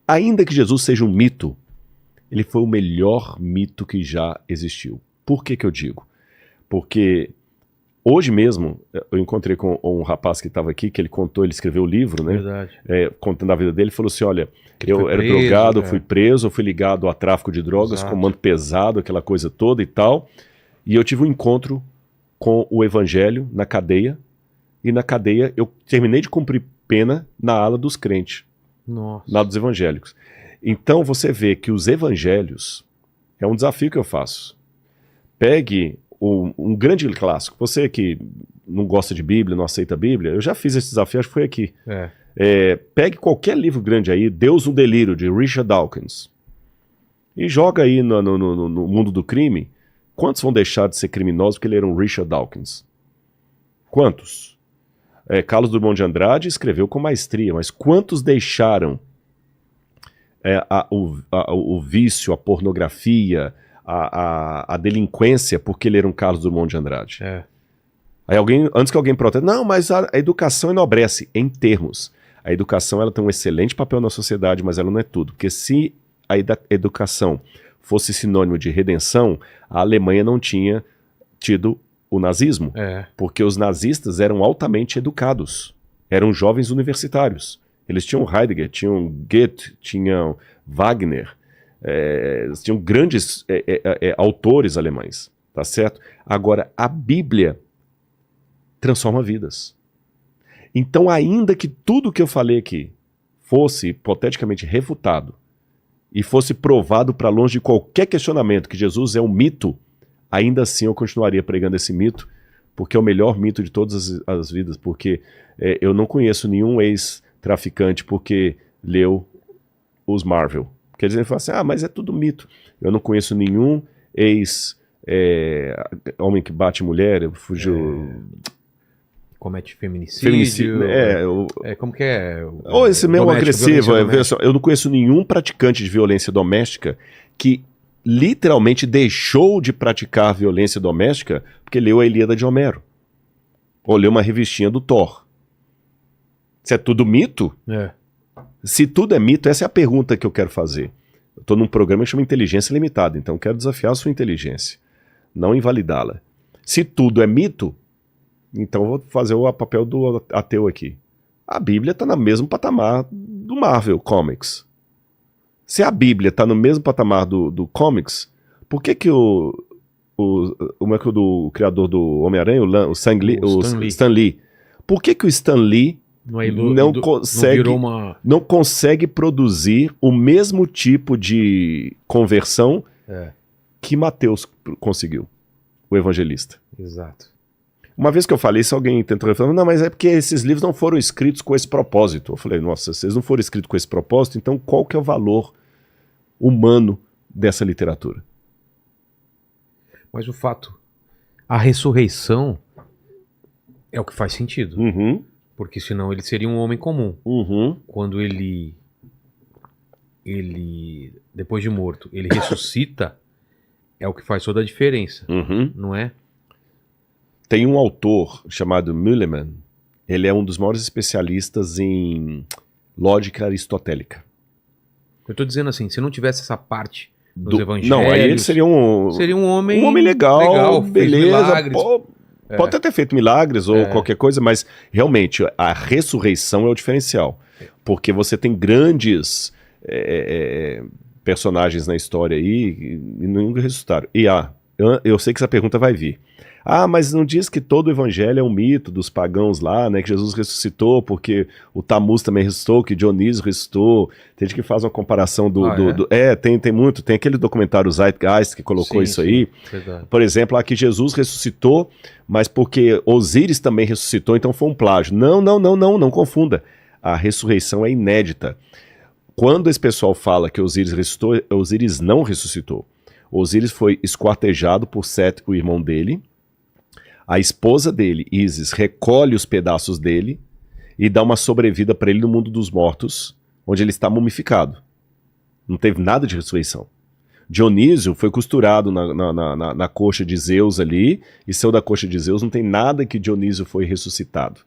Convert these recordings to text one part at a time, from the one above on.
ainda que Jesus seja um mito, ele foi o melhor mito que já existiu. Por que que eu digo? Porque hoje mesmo eu encontrei com um rapaz que estava aqui, que ele contou, ele escreveu o livro, né? Verdade. Contando a vida dele, falou assim, olha, Que ele eu foi era preso, drogado, fui preso, fui ligado a tráfico de drogas, Exato. comando pesado, aquela coisa toda e tal, e eu tive um encontro com o evangelho na cadeia, e na cadeia eu terminei de cumprir pena na ala dos crentes, Nossa. na ala dos evangélicos. Então você vê que os evangelhos, é um desafio que eu faço. Pegue um grande clássico, você que não gosta de Bíblia, não aceita a Bíblia, eu já fiz esse desafio, acho que foi aqui. Pegue qualquer livro grande aí, Deus no Delírio, de Richard Dawkins, e joga aí no mundo do crime. Quantos vão deixar de ser criminosos porque leram Richard Dawkins? Quantos? Carlos Drummond de Andrade escreveu com maestria, mas quantos deixaram o vício, a pornografia, a delinquência porque leram Carlos Drummond de Andrade? Aí antes que alguém proteste, não, mas a educação enobrece, em termos. A educação ela tem um excelente papel na sociedade, mas ela não é tudo. Porque se a educação fosse sinônimo de redenção, a Alemanha não tinha tido o nazismo. Porque os nazistas eram altamente educados. Eram jovens universitários. Eles tinham Heidegger, tinham Goethe, tinham Wagner, tinham grandes autores alemães. Tá certo? Agora, a Bíblia transforma vidas. Então, ainda que tudo que eu falei aqui fosse hipoteticamente refutado e fosse provado para longe de qualquer questionamento que Jesus é um mito, ainda assim eu continuaria pregando esse mito, porque é o melhor mito de todas as vidas, porque eu não conheço nenhum ex-traficante porque leu os Marvel. Quer dizer, ele fala assim, mas é tudo mito. Eu não conheço nenhum homem que bate mulher, fugiu... Comete feminicídio. Como que é? Ou esse mesmo agressivo. Eu não conheço nenhum praticante de violência doméstica que literalmente deixou de praticar violência doméstica porque leu a Ilíada de Homero. Ou leu uma revistinha do Thor. Isso é tudo mito? Se tudo é mito, essa é a pergunta que eu quero fazer. Eu estou num programa que chama Inteligência Limitada, então eu quero desafiar a sua inteligência, não invalidá-la. Se tudo é mito, então eu vou fazer o papel do ateu aqui. A Bíblia está no mesmo patamar do Marvel Comics. Se a Bíblia está no mesmo patamar do Comics, por que o criador do Homem-Aranha, o Stan Lee, por que o Stan Lee não consegue produzir o mesmo tipo de conversão que Mateus conseguiu, o evangelista? Exato. Uma vez que eu falei isso, alguém tentou falar, não, mas é porque esses livros não foram escritos com esse propósito. Eu falei, nossa, se eles não foram escritos com esse propósito, então qual que é o valor humano dessa literatura? Mas o fato, a ressurreição é o que faz sentido. Porque senão ele seria um homem comum. Quando ele, depois de morto, ele ressuscita, é o que faz toda a diferença, não é? Tem um autor chamado Müllermann, ele é um dos maiores especialistas em lógica aristotélica. Eu estou dizendo assim, se não tivesse essa parte dos evangelhos... Não, aí ele seria um homem legal, beleza, pode até ter feito milagres ou qualquer coisa, mas realmente a ressurreição é o diferencial. Porque você tem grandes personagens na história aí e nunca ressuscitaram. E eu sei que essa pergunta vai vir. Mas não diz que todo o evangelho é um mito dos pagãos lá, né? Que Jesus ressuscitou porque o Tammuz também ressuscitou, que Dionísio ressuscitou. Tem gente que faz uma comparação tem muito. Tem aquele documentário Zeitgeist que colocou isso aí. Verdade. Por exemplo, que Jesus ressuscitou, mas porque Osíris também ressuscitou, então foi um plágio. Não confunda. A ressurreição é inédita. Quando esse pessoal fala que Osíris ressuscitou, Osíris não ressuscitou. Osíris foi esquartejado por Sete, o irmão dele. A esposa dele, Ísis, recolhe os pedaços dele e dá uma sobrevida para ele no mundo dos mortos, onde ele está mumificado. Não teve nada de ressurreição. Dionísio foi costurado na coxa de Zeus ali, e saiu da coxa de Zeus, não tem nada que Dionísio foi ressuscitado.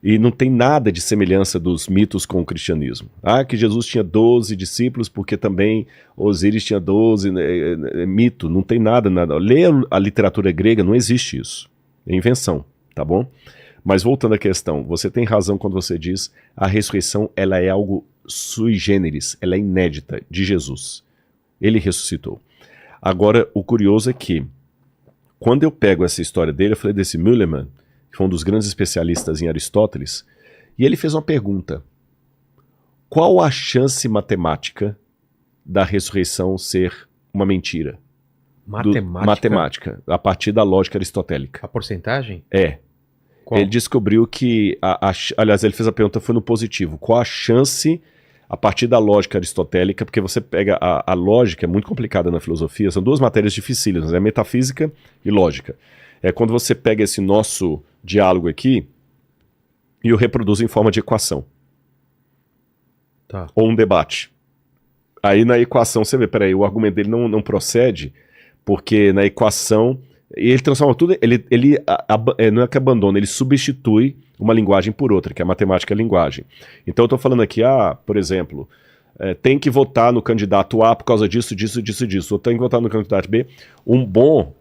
E não tem nada de semelhança dos mitos com o cristianismo. Ah, que Jesus tinha 12 discípulos porque também Osíris tinha 12, mito, não tem nada. Lê a literatura grega, não existe isso. É invenção, tá bom? Mas voltando à questão, você tem razão quando você diz a ressurreição ela é algo sui generis, ela é inédita de Jesus. Ele ressuscitou. Agora, o curioso é que, quando eu pego essa história dele, eu falei desse Müllermann, que foi um dos grandes especialistas em Aristóteles, e ele fez uma pergunta. Qual a chance matemática da ressurreição ser uma mentira? Matemática, a partir da lógica aristotélica. A porcentagem? É. Qual? Ele descobriu que, aliás, ele fez a pergunta, foi no positivo. Qual a chance, a partir da lógica aristotélica, porque você pega a lógica, é muito complicada na filosofia, são duas matérias dificílimas, é metafísica e lógica. É quando você pega esse nosso diálogo aqui e o reproduz em forma de equação. Tá. Ou um debate. Aí na equação você vê, peraí, o argumento dele não procede, porque na equação... E ele transforma tudo, não é que abandona, ele substitui uma linguagem por outra, que é a matemática e a linguagem. Então eu estou falando aqui, por exemplo, tem que votar no candidato A por causa disso, ou tem que votar no candidato B. Um bom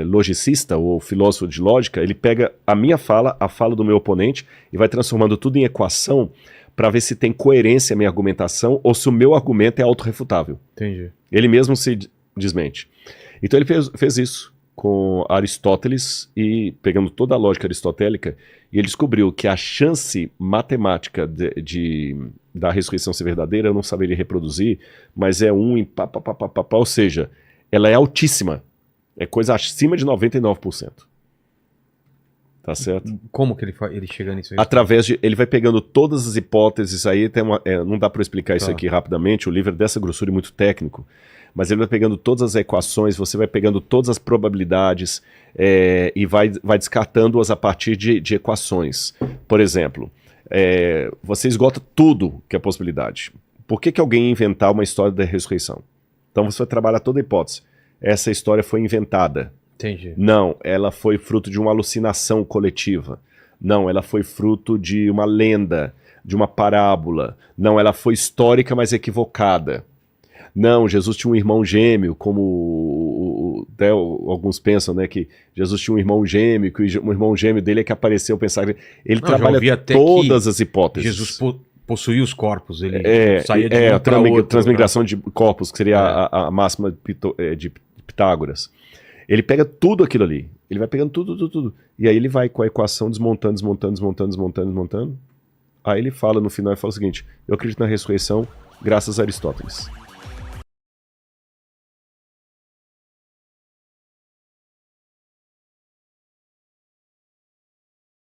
logicista ou filósofo de lógica, ele pega a minha fala, a fala do meu oponente, e vai transformando tudo em equação para ver se tem coerência a minha argumentação ou se o meu argumento é autorrefutável. Entendi. Ele mesmo se desmente. Então ele fez isso com Aristóteles e pegando toda a lógica aristotélica, e ele descobriu que a chance matemática da ressurreição ser verdadeira, eu não saberia reproduzir, mas é 1 em ou seja, ela é altíssima. É coisa acima de 99%. Tá certo? Como que ele chega nisso? Através de... Ele vai pegando todas as hipóteses, aí tem não dá para explicar isso aqui rapidamente, o livro é dessa grossura e muito técnico, mas ele vai pegando todas as equações, você vai pegando todas as probabilidades e vai descartando-as a partir de equações. Por exemplo, você esgota tudo que é possibilidade. Por que alguém ia inventar uma história da ressurreição? Então você vai trabalhar toda a hipótese. Essa história foi inventada. Entendi. Não, ela foi fruto de uma alucinação coletiva. Não, ela foi fruto de uma lenda, de uma parábola. Não, ela foi histórica, mas equivocada. Não, Jesus tinha um irmão gêmeo, como até alguns pensam, né, que Jesus tinha um irmão gêmeo, que o irmão gêmeo dele é que apareceu, pensava... Ele trabalha todas as hipóteses. Jesus possuía os corpos, ele saía de um para outro. Transmigração de corpos, que seria a máxima de Pitágoras. Ele pega tudo aquilo ali, ele vai pegando tudo, e aí ele vai com a equação desmontando. Aí ele fala no final, ele fala o seguinte: eu acredito na ressurreição graças a Aristóteles.